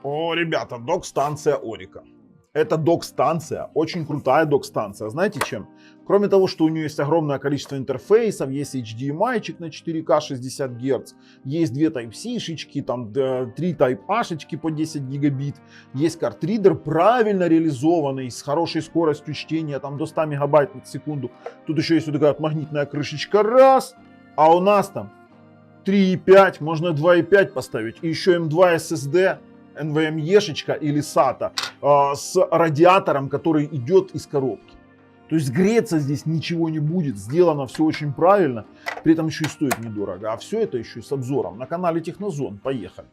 О, ребята, док-станция Орика. Это док-станция, очень крутая док-станция. Знаете чем? Кроме того, что у нее есть огромное количество интерфейсов, есть HDMI-чик на 4К 60 Гц, есть две Type-C-шечки, там 3 Type-A-шечки по 10 гигабит, есть картридер правильно реализованный, с хорошей скоростью чтения, там до 100 мегабайт в секунду. Тут еще есть вот такая вот магнитная крышечка, раз, а у нас там 3,5, можно 2,5 поставить, и еще M2 SSD, NVMe-шечка или SATA с радиатором, который идет из коробки. То есть греться здесь ничего не будет, сделано все очень правильно, при этом еще и стоит недорого. А все это еще и с обзором на канале Технозон. Поехали.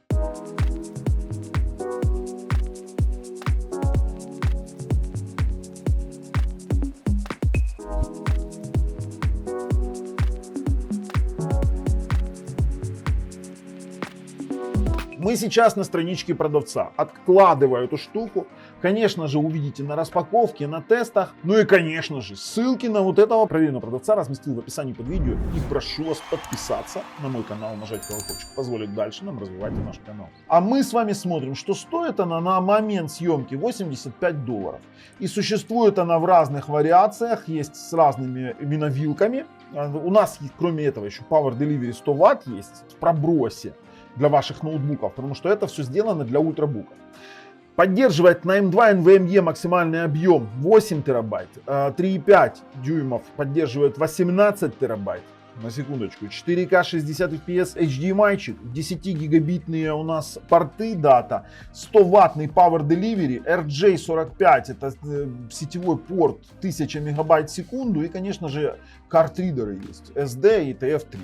Мы сейчас на страничке продавца. Откладываю эту штуку. Конечно же, увидите на распаковке, на тестах. Ну и, конечно же, ссылки на вот этого проверенного продавца разместил в описании под видео. И прошу вас подписаться на мой канал, нажать колокольчик. Позволит дальше нам развивать наш канал. А мы с вами смотрим, что стоит она на момент съемки $85. И существует она в разных вариациях. Есть с разными именно вилками. У нас, кроме этого, еще Power Delivery 100 Вт есть в пробросе для ваших ноутбуков, потому что это все сделано для ультрабуков. Поддерживает на M2 NVMe максимальный объем 8 терабайт, 3,5 дюймов поддерживает 18 терабайт, на секундочку, 4К 60 FPS HDMI-чик, 10 гигабитные у нас порты дата, 100 ваттный Power Delivery, RJ45, это сетевой порт 1000 мегабайт в секунду, и, конечно же, картридеры есть, SD и TF3.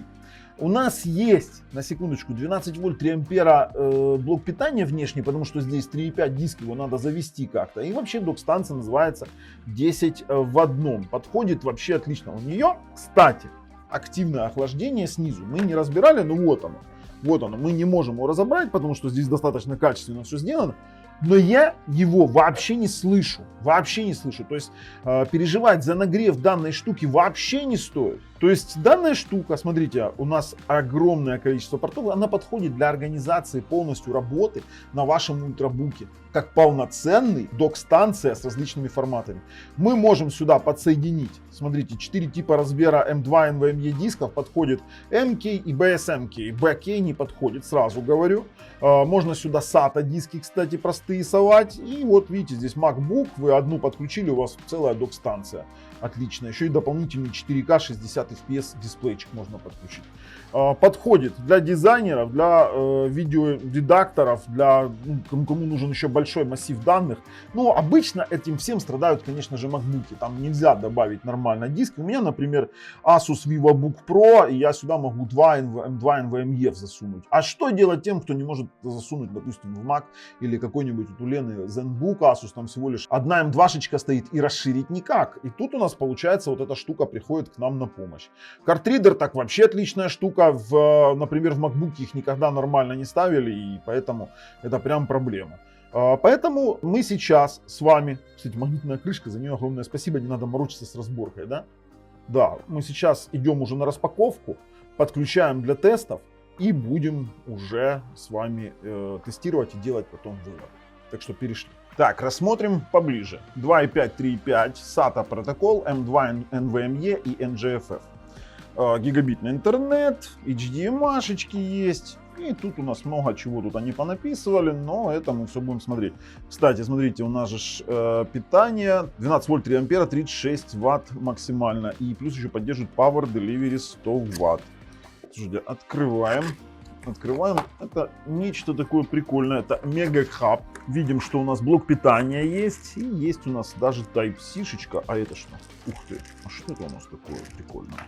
У нас есть, на секундочку, 12 вольт 3 ампера блок питания внешний, потому что здесь 3,5 диск, его надо завести как-то. И вообще док-станция называется 10 в одном. Подходит вообще отлично. У нее, кстати, активное охлаждение снизу. Мы не разбирали, но вот оно. Вот оно. Мы не можем его разобрать, потому что здесь достаточно качественно все сделано. Но я его вообще не слышу. Вообще не слышу. То есть переживать за нагрев данной штуки вообще не стоит. То есть данная штука, смотрите, у нас огромное количество портов, она подходит для организации полностью работы на вашем ультрабуке. Как полноценный док-станция с различными форматами. Мы можем сюда подсоединить, смотрите, 4 типа размера M2 NVMe дисков, подходит MK и BSMK. BK не подходит, сразу говорю. Можно сюда SATA диски, кстати, простые совать. И вот видите, здесь MacBook, вы одну подключили, у вас целая док-станция. Отлично. Еще и дополнительный 4К 60 FPS дисплейчик можно подключить. Подходит для дизайнеров, для видеоредакторов, для кому нужен еще большой массив данных. Но обычно этим всем страдают, конечно же, MacBook'и. Там нельзя добавить нормально диск. У меня, например, Asus VivoBook Pro, и я сюда могу M2 NVMe засунуть. А что делать тем, кто не может засунуть, допустим, в Mac или какой-нибудь у Лены ZenBook Asus, там всего лишь одна M2-шечка стоит и расширить никак. И тут у нас получается вот эта штука приходит к нам на помощь. Картридер так вообще отличная штука. Например, в MacBook их никогда нормально не ставили, и поэтому это прям проблема. Поэтому мы сейчас с вами, кстати, магнитная крышка, за нее огромное спасибо, не надо морочиться с разборкой, да? Да, мы сейчас идем уже на распаковку, подключаем для тестов и будем уже с вами тестировать и делать потом выводы. Так что перешли. Так, рассмотрим поближе. 2.5, 3.5, SATA протокол, M2 NVMe и NGFF. Гигабитный интернет, HDMI-шечки есть. И тут у нас много чего тут они понаписывали, но это мы все будем смотреть. Кстати, смотрите, у нас же питание 12 вольт 3 ампера, 36 ватт максимально. И плюс еще поддерживает Power Delivery 100 ватт. Слушайте, открываем. Открываем. Это нечто такое прикольное. Это мега-хаб. Видим, что у нас блок питания есть. И есть у нас даже Type-C-шечка. А это что? Ух ты. А что это у нас такое прикольное?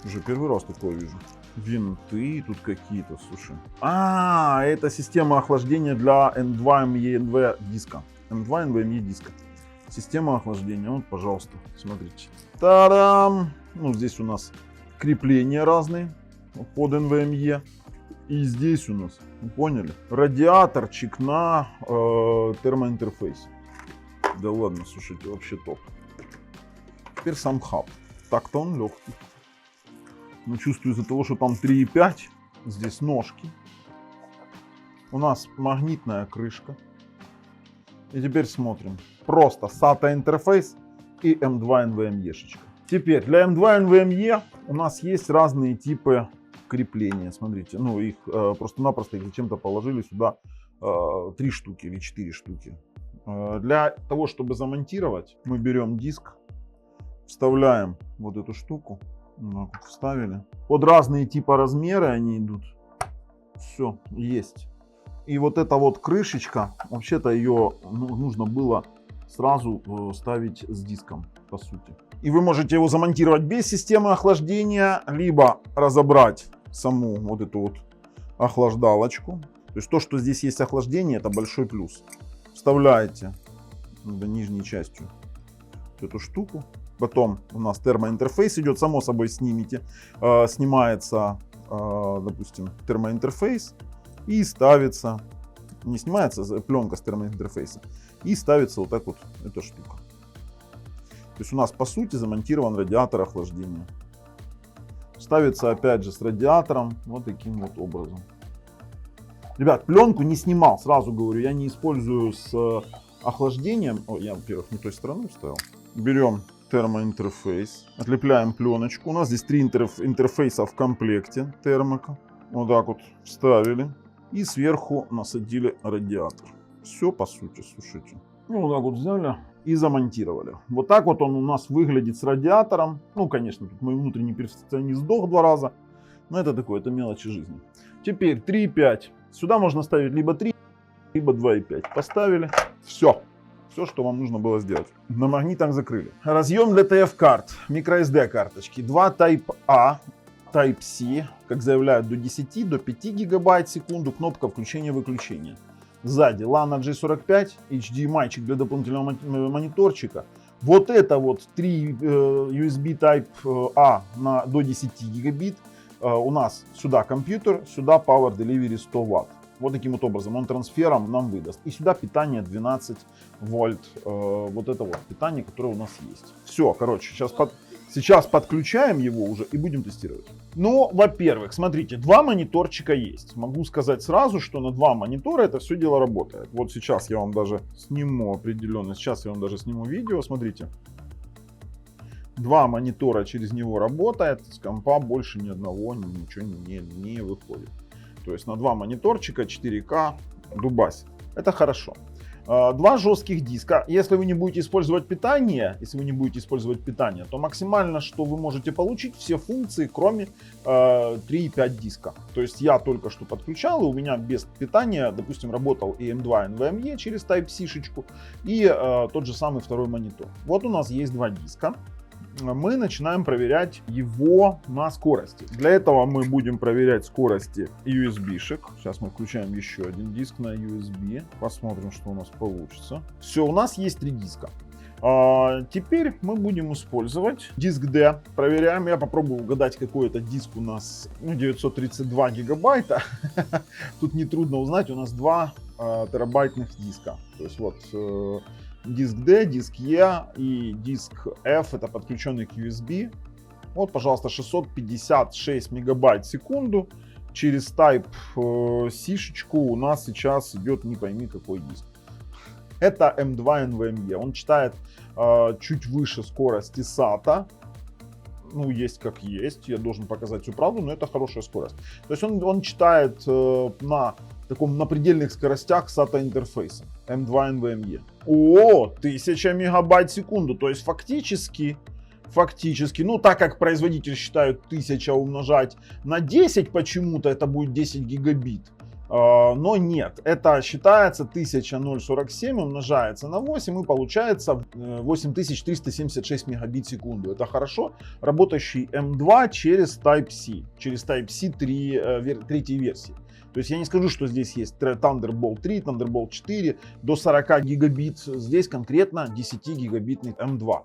Уже первый раз такое вижу. Винты тут какие-то, слушай. Это система охлаждения для M2 NVMe диска. M2 NVMe диска. Система охлаждения. Вот, пожалуйста, смотрите. Та-дам! Ну, здесь у нас крепления разные под NVMe. И здесь у нас, вы поняли, радиаторчик на термоинтерфейс. Да ладно, слушайте, вообще топ. Теперь сам хаб. Так-то он легкий. Но чувствую из-за того, что там 3,5, здесь ножки. У нас магнитная крышка. И теперь смотрим. Просто SATA интерфейс и M2 NVMe-шечка. Теперь для M2 NVMe у нас есть разные типы крепления. Смотрите, ну их просто-напросто их зачем-то положили сюда 3 штуки или 4 штуки. Для того, чтобы замонтировать, мы берем диск, вставляем вот эту штуку. Вставили. Под разные типа размеры они идут. Все, есть. И вот эта вот крышечка, вообще-то ее нужно было сразу ставить с диском, по сути. И вы можете его замонтировать без системы охлаждения, либо разобрать саму вот эту вот охлаждалочку. То есть то, что здесь есть охлаждение, это большой плюс. Вставляете нижней частью эту штуку. Потом у нас термоинтерфейс идет, само собой снимите. Снимается, допустим, термоинтерфейс и ставится, не снимается пленка с термоинтерфейса, и ставится вот так вот эта штука. То есть у нас по сути замонтирован радиатор охлаждения. Ставится опять же с радиатором вот таким вот образом. Ребят, пленку не снимал, сразу говорю, я не использую с охлаждением. О, я, во-первых, не той стороной вставил. Берем термоинтерфейс, отлепляем пленочку. У нас здесь 3 интерфейса в комплекте термока. Вот так вот вставили. И сверху насадили радиатор. Все по сути, слушайте. Ну, вот так вот взяли и замонтировали. Вот так вот он у нас выглядит с радиатором. Ну, конечно, тут мой внутренний перфекционист сдох 2 раза. Но это такое, это мелочи жизни. Теперь 3,5. Сюда можно ставить либо 3, либо 2,5. Поставили. Все. Все, что вам нужно было сделать. На магнитах закрыли. Разъем для TF-карт. MicroSD карточки. 2 Type-A, Type-C. Как заявляют, до 10, до 5 гигабайт в секунду. Кнопка включения-выключения. Сзади LAN G45, HDMI-чик для дополнительного мониторчика. Вот это вот 3 USB Type-A до 10 гигабит. У нас сюда компьютер, сюда Power Delivery 100 Вт. Вот таким вот образом он трансфером нам выдаст. И сюда питание 12 вольт. Вот это вот питание, которое у нас есть. Все, короче, сейчас подключаем его уже и будем тестировать. Ну, во-первых, смотрите, 2 мониторчика есть. Могу сказать сразу, что на 2 монитора это все дело работает. Вот сейчас я вам даже сниму определенно. Сейчас я вам даже сниму видео, смотрите. 2 монитора через него работает. С компа больше ни одного ничего не выходит. То есть на 2 мониторчика 4К дубасит. Это хорошо. 2 жестких диска. Если вы не будете использовать питание, то максимально, что вы можете получить, все функции, кроме 3,5 диска. То есть я только что подключал, и у меня без питания, допустим, работал и M2 NVMe через Type-C-шечку, и тот же самый второй монитор. Вот у нас есть 2 диска. Мы начинаем проверять его на скорости. Для этого мы будем проверять скорости USB-шек. Сейчас мы включаем еще один диск на USB. Посмотрим, что у нас получится. Все, у нас есть 3 диска. Теперь мы будем использовать диск D. Проверяем. Я попробую угадать, какой это диск у нас. 932 гигабайта. Тут нетрудно узнать. У нас 2 терабайтных диска. То есть вот... Диск D, диск E и диск F, это подключенный к USB. Вот, пожалуйста, 656 мегабайт в секунду. Через Type-C-шечку у нас сейчас идет не пойми какой диск. Это M2 NVMe. Он читает чуть выше скорости SATA. Ну, есть как есть. Я должен показать всю правду, но это хорошая скорость. То есть он читает на предельных скоростях SATA интерфейса M2 NVMe. О, 1000 мегабайт в секунду. То есть фактически, ну так как производитель считает 1000 умножать на 10 почему-то, это будет 10 гигабит. Но нет, это считается 1000,047 умножается на 8 и получается 8376 мегабит в секунду. Это хорошо работающий M2 через Type-C, через Type-C 3 версии. То есть я не скажу, что здесь есть Thunderbolt 3, Thunderbolt 4 до 40 гигабит. Здесь конкретно 10 гигабитный M2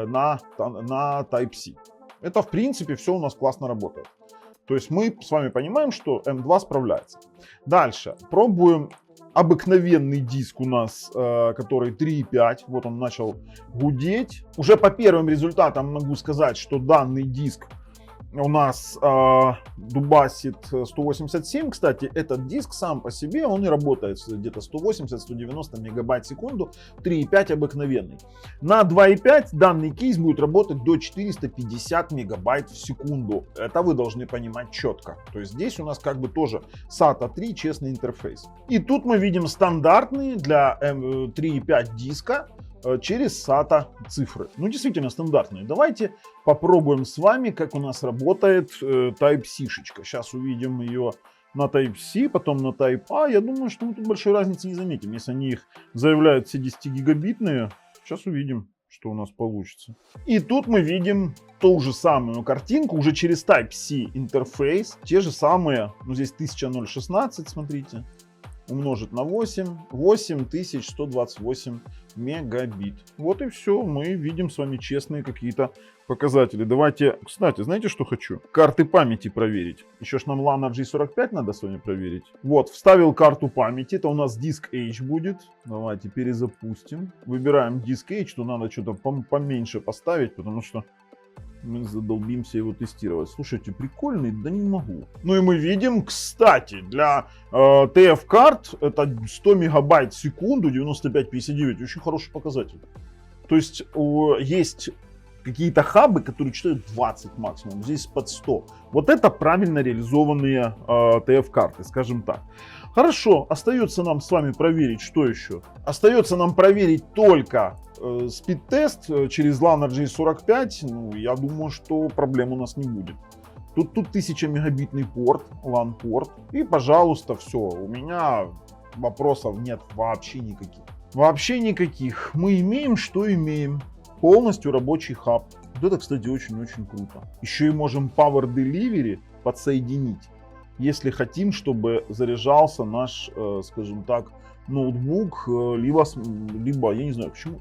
на Type-C. Это в принципе все у нас классно работает. То есть мы с вами понимаем, что M2 справляется. Дальше пробуем обыкновенный диск у нас, который 3,5. Вот он начал гудеть. Уже по первым результатам могу сказать, что данный диск у нас дубасит 187. Кстати, этот диск сам по себе, он и работает где-то 180-190 мегабайт в секунду, 3.5 обыкновенный. На 2.5 данный кейс будет работать до 450 мегабайт в секунду. Это вы должны понимать четко. То есть здесь у нас как бы тоже SATA 3 честный интерфейс. И тут мы видим стандартные для 3.5 диска через SATA цифры. Ну, действительно стандартные. Давайте попробуем с вами, как у нас работает Type-C-шечка. Сейчас увидим ее на Type-C, потом на Type-A. Я думаю, что мы тут большой разницы не заметим. Если они их заявляют все 10-гигабитные, сейчас увидим, что у нас получится. И тут мы видим ту же самую картинку, уже через Type-C интерфейс. Те же самые, ну здесь 1016, смотрите. Умножить на 8, 8128 мегабит. Вот и все, мы видим с вами честные какие-то показатели. Давайте, кстати, знаете, что хочу? Карты памяти проверить. Еще ж нам LAN RJ45 надо с вами проверить. Вот, вставил карту памяти, это у нас диск H будет. Давайте перезапустим. Выбираем диск H, то надо что-то поменьше поставить, потому что мы задолбимся его тестировать. Слушайте, прикольный, да не могу. Ну и мы видим, кстати, для TF-карт это 100 мегабайт в секунду, 95-59, очень хороший показатель. То есть есть какие-то хабы, которые читают 20 максимум, здесь под 100. Вот это правильно реализованные TF-карты, скажем так. Хорошо, остается нам с вами проверить, что еще? Остается нам проверить только спид-тест через LAN RJ45. Ну, я думаю, что проблем у нас не будет. Тут 1000 мегабитный порт, LAN-порт. И, пожалуйста, все. У меня вопросов нет вообще никаких. Вообще никаких. Мы имеем, что имеем. Полностью рабочий хаб. Вот это, кстати, очень-очень круто. Еще и можем Power Delivery подсоединить, если хотим, чтобы заряжался наш, скажем так, ноутбук, либо, я не знаю почему,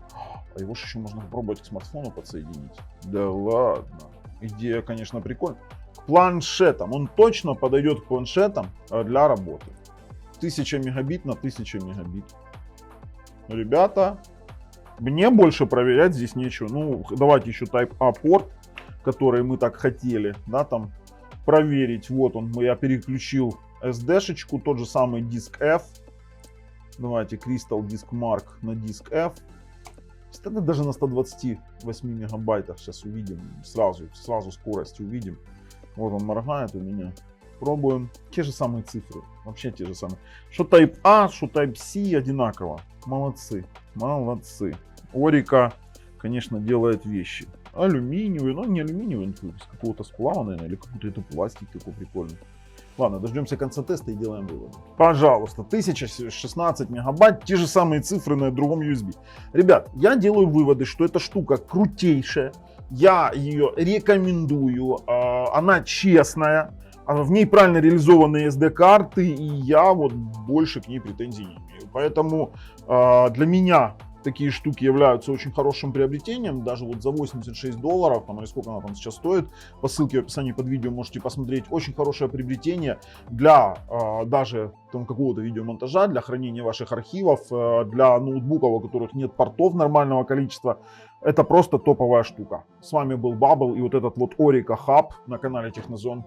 а его же еще можно попробовать к смартфону подсоединить. Да ладно. Идея, конечно, прикольная. К планшетам. Он точно подойдет к планшетам для работы. 1000 мегабит на 1000 мегабит. Ребята, мне больше проверять здесь нечего. Ну, давайте еще Type-A порт, который мы так хотели, да, там проверить. Вот он, я переключил SD-шечку, тот же самый диск F. Давайте Crystal Disk Mark на диск F. Кстати, даже на 128 мегабайтах сейчас увидим. Сразу скорость увидим. Вот он моргает у меня. Пробуем. Те же самые цифры. Вообще те же самые. Что Type-A, что Type-C одинаково. Молодцы. Молодцы. Орика, конечно, делает вещи. Алюминиевый, но не алюминиевый, из какого-то сплава, наверное, или какой-то это пластик такой прикольный. Ладно, дождемся конца теста и делаем выводы. Пожалуйста, 1016 мегабайт, те же самые цифры на другом USB. Ребят, я делаю выводы, что эта штука крутейшая, я ее рекомендую, она честная, в ней правильно реализованные SD-карты, и я вот больше к ней претензий не имею. Поэтому для меня такие штуки являются очень хорошим приобретением, даже вот за $86, там, или сколько она там сейчас стоит, по ссылке в описании под видео можете посмотреть, очень хорошее приобретение для даже там какого-то видеомонтажа, для хранения ваших архивов, для ноутбуков, у которых нет портов нормального количества. Это просто топовая штука. С вами был Bubble и вот этот вот Orica Hub на канале Технозон.